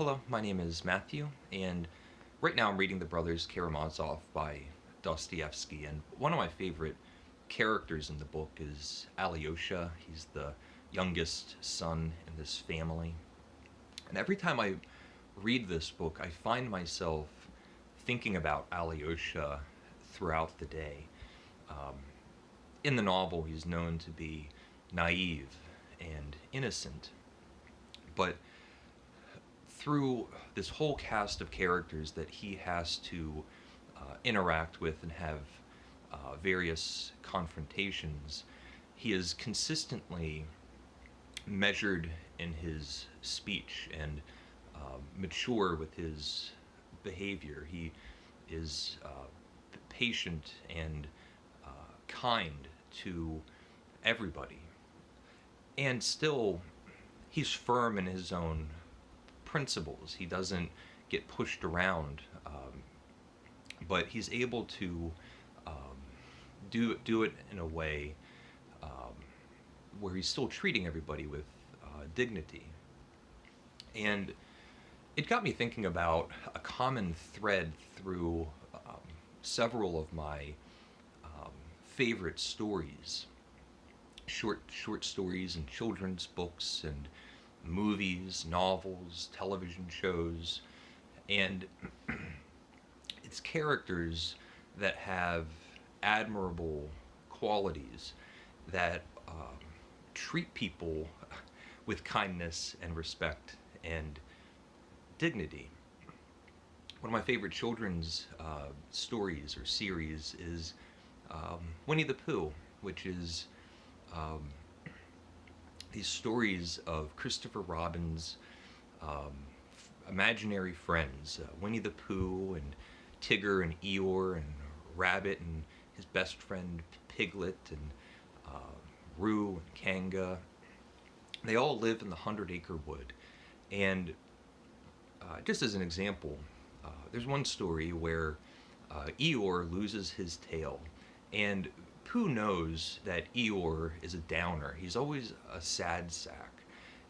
Hello, my name is Matthew, and right now I'm reading The Brothers Karamazov by Dostoevsky. And one of my favorite characters in the book is Alyosha. He's the youngest son in this family. And every time I read this book, I find myself thinking about Alyosha throughout the day. Um, in the novel, he's known to be naive and innocent, but through this whole cast of characters that he has to interact with and have various confrontations, he is consistently measured in his speech and mature with his behavior. He is patient and kind to everybody. And still, he's firm in his own principles. He doesn't get pushed around, but he's able to um, do it in a way um, where he's still treating everybody with dignity. And it got me thinking about a common thread through several of my um, favorite stories, short stories and children's books and movies, novels, television shows, and it's characters that have admirable qualities that treat people with kindness and respect and dignity. One of my favorite children's stories or series is Winnie the Pooh, which is um, these stories of Christopher Robin's um, imaginary friends, Winnie the Pooh and Tigger and Eeyore and Rabbit and his best friend Piglet and Roo and Kanga. They all live in the 100-Acre Wood. And just as an example, there's one story where Eeyore loses his tail, and Pooh knows that Eeyore is a downer. He's always a sad sack.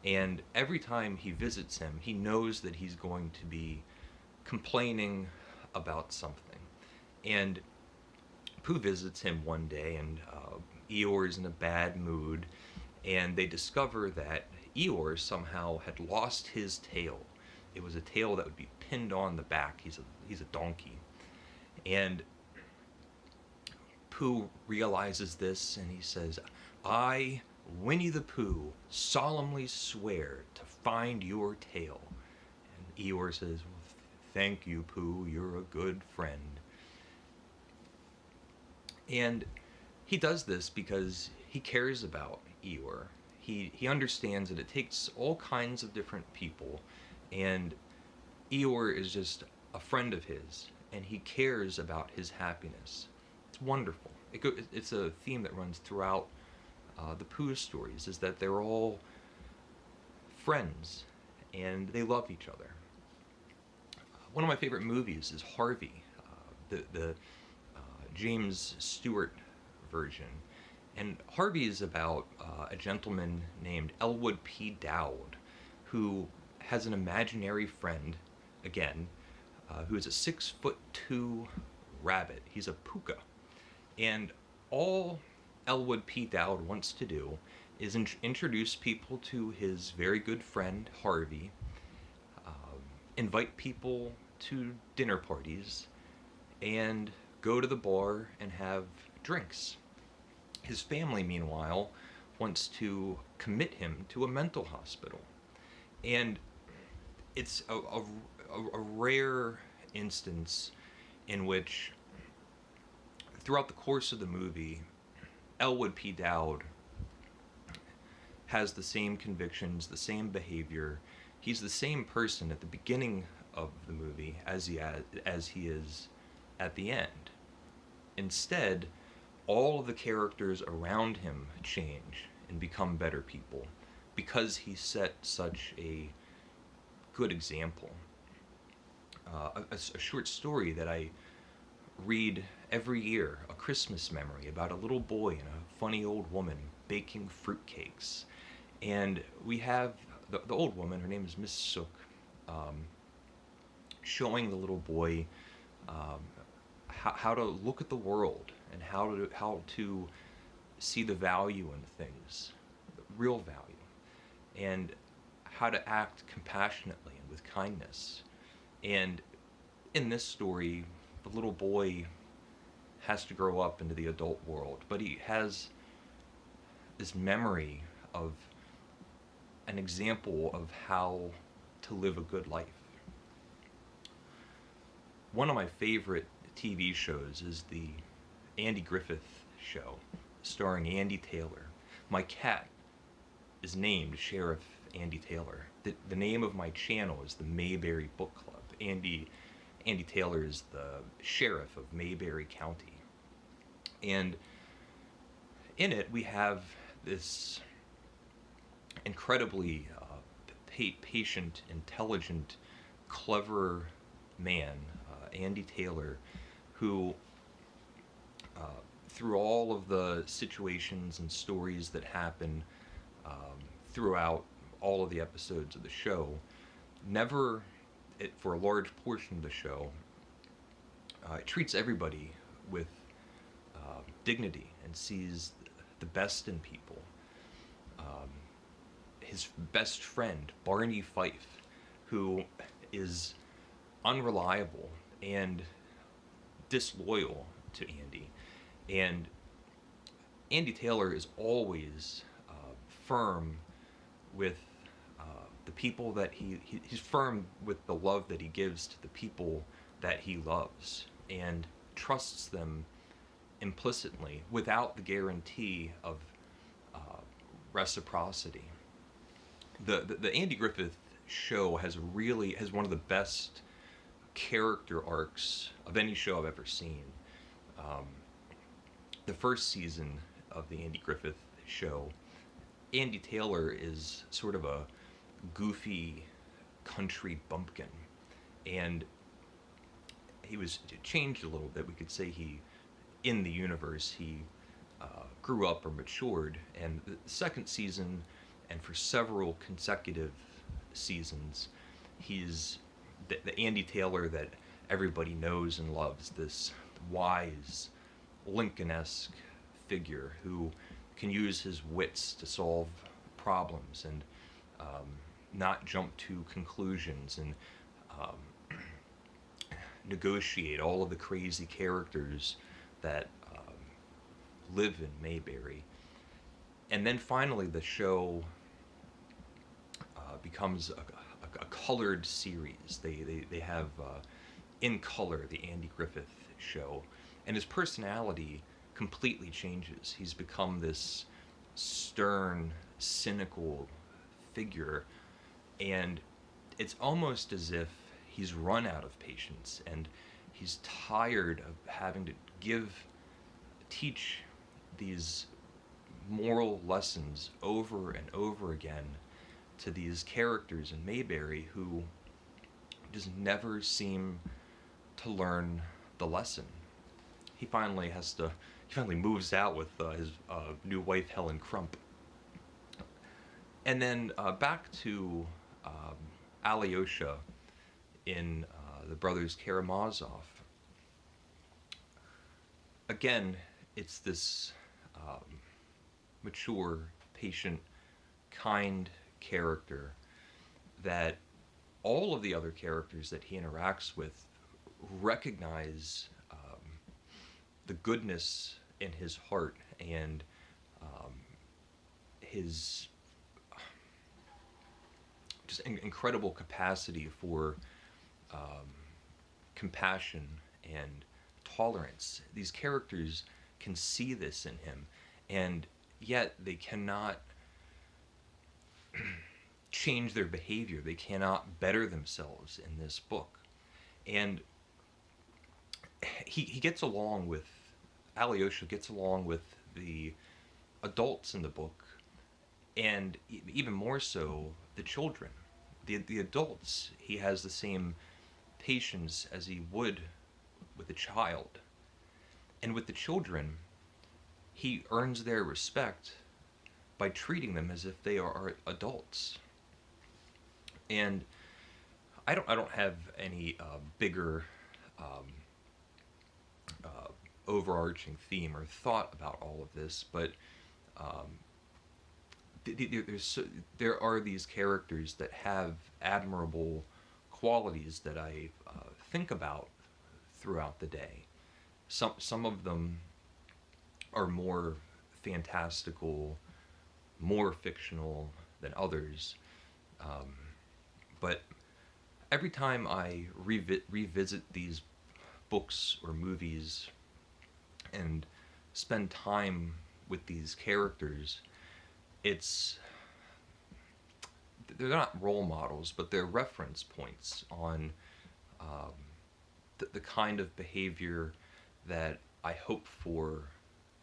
And every time he visits him, he knows that he's going to be complaining about something. And Pooh visits him one day, and Eeyore is in a bad mood, and they discover that Eeyore somehow had lost his tail. It was a tail that would be pinned on the back. He's a donkey. And Pooh realizes this and he says, "I, Winnie the Pooh, solemnly swear to find your tail." And Eeyore says, "Well, thank you, Pooh, you're a good friend." And he does this because he cares about Eeyore. He understands that it takes all kinds of different people, and Eeyore is just a friend of his, and he cares about his happiness. It's wonderful. It's a theme that runs throughout the Pooh stories, is that they're all friends and they love each other. One of my favorite movies is Harvey, the James Stewart version. And Harvey is about a gentleman named Elwood P. Dowd, who has an imaginary friend, again, who is a 6'2" rabbit. He's a puka. And all Elwood P. Dowd wants to do is introduce people to his very good friend, Harvey, invite people to dinner parties, and go to the bar and have drinks. His family, meanwhile, wants to commit him to a mental hospital. And it's a rare instance in which, throughout the course of the movie, Elwood P. Dowd has the same convictions, the same behavior. He's the same person at the beginning of the movie as he is at the end. Instead, all of the characters around him change and become better people because he set such a good example. A short story that I read every year, A Christmas Memory, about a little boy and a funny old woman baking fruitcakes. And we have the old woman, her name is Miss Sook. showing the little boy um, how to look at the world and how to see the value in things, real value, and how to act compassionately and with kindness. And in this story, the little boy has to grow up into the adult world, but he has this memory of an example of how to live a good life. One of my favorite TV shows is the Andy Griffith Show, starring Andy Taylor. My cat is named Sheriff Andy Taylor. The name of my channel is the Mayberry Book Club. Andy Taylor is the sheriff of Mayberry County. And in it, we have this incredibly patient, intelligent, clever man, Andy Taylor, who, through all of the situations and stories that happen throughout all of the episodes of the show, never, for a large portion of the show, it treats everybody with dignity and sees the best in people. His best friend, Barney Fife, who is unreliable and disloyal to Andy. And Andy Taylor is always firm with the people that he's firm with the love that he gives to the people that he loves, and trusts them implicitly without the guarantee of reciprocity. The Andy Griffith Show has one of the best character arcs of any show I've ever seen. The first season of the Andy Griffith Show, Andy Taylor is sort of a goofy country bumpkin, and he was changed a little bit. We could say in the universe, he grew up or matured. And the second season, and for several consecutive seasons, he's the Andy Taylor that everybody knows and loves, this wise, Lincoln-esque figure who can use his wits to solve problems and not jump to conclusions, and negotiate all of the crazy characters that live in Mayberry. And then finally the show becomes a colored series. They have in color the Andy Griffith Show, and his personality completely changes. He's become this stern, cynical figure, and it's almost as if he's run out of patience and he's tired of having to teach these moral lessons over and over again to these characters in Mayberry who just never seem to learn the lesson. He finally moves out with his new wife, Helen Crump. And then back to Alyosha in the Brothers Karamazov. Again, it's this mature, patient, kind character that all of the other characters that he interacts with recognize the goodness in his heart and his just incredible capacity for compassion and tolerance. These characters can see this in him, and yet they cannot change their behavior. They cannot better themselves in this book. And Alyosha gets along with the adults in the book, and even more so the children. The adults, he has the same patience as he would with a child. And with the children, he earns their respect by treating them as if they are adults. And I don't have any bigger um, uh, overarching theme or thought about all of this, but um, there are these characters that have admirable qualities that I think about throughout the day. Some of them are more fantastical, more fictional than others. Um, but every time I revisit these books or movies and spend time with these characters, it's they're not role models, but they're reference points on um, the kind of behavior that I hope for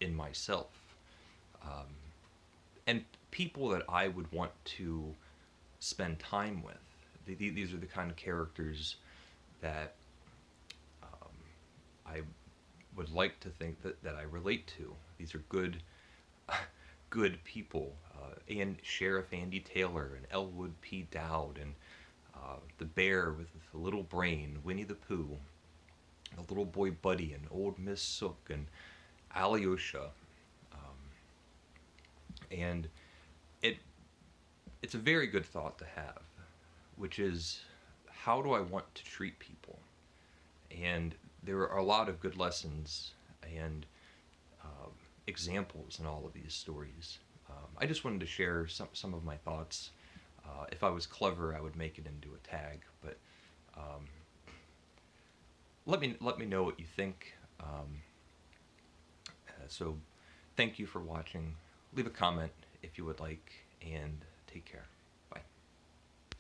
in myself, um, and people that I would want to spend time with. These are the kind of characters that I would like to think that I relate to. These are good, good people. And Sheriff Andy Taylor and Elwood P. Dowd and the bear with the little brain, Winnie the Pooh, the little boy Buddy and old Miss Sook and Alyosha. And it it's a very good thought to have, which is how do I want to treat people? And there are a lot of good lessons and um, examples in all of these stories. I just wanted to share some of my thoughts. If I was clever, I would make it into a tag, but um, let me know what you think. So, thank you for watching. Leave a comment if you would like, and take care.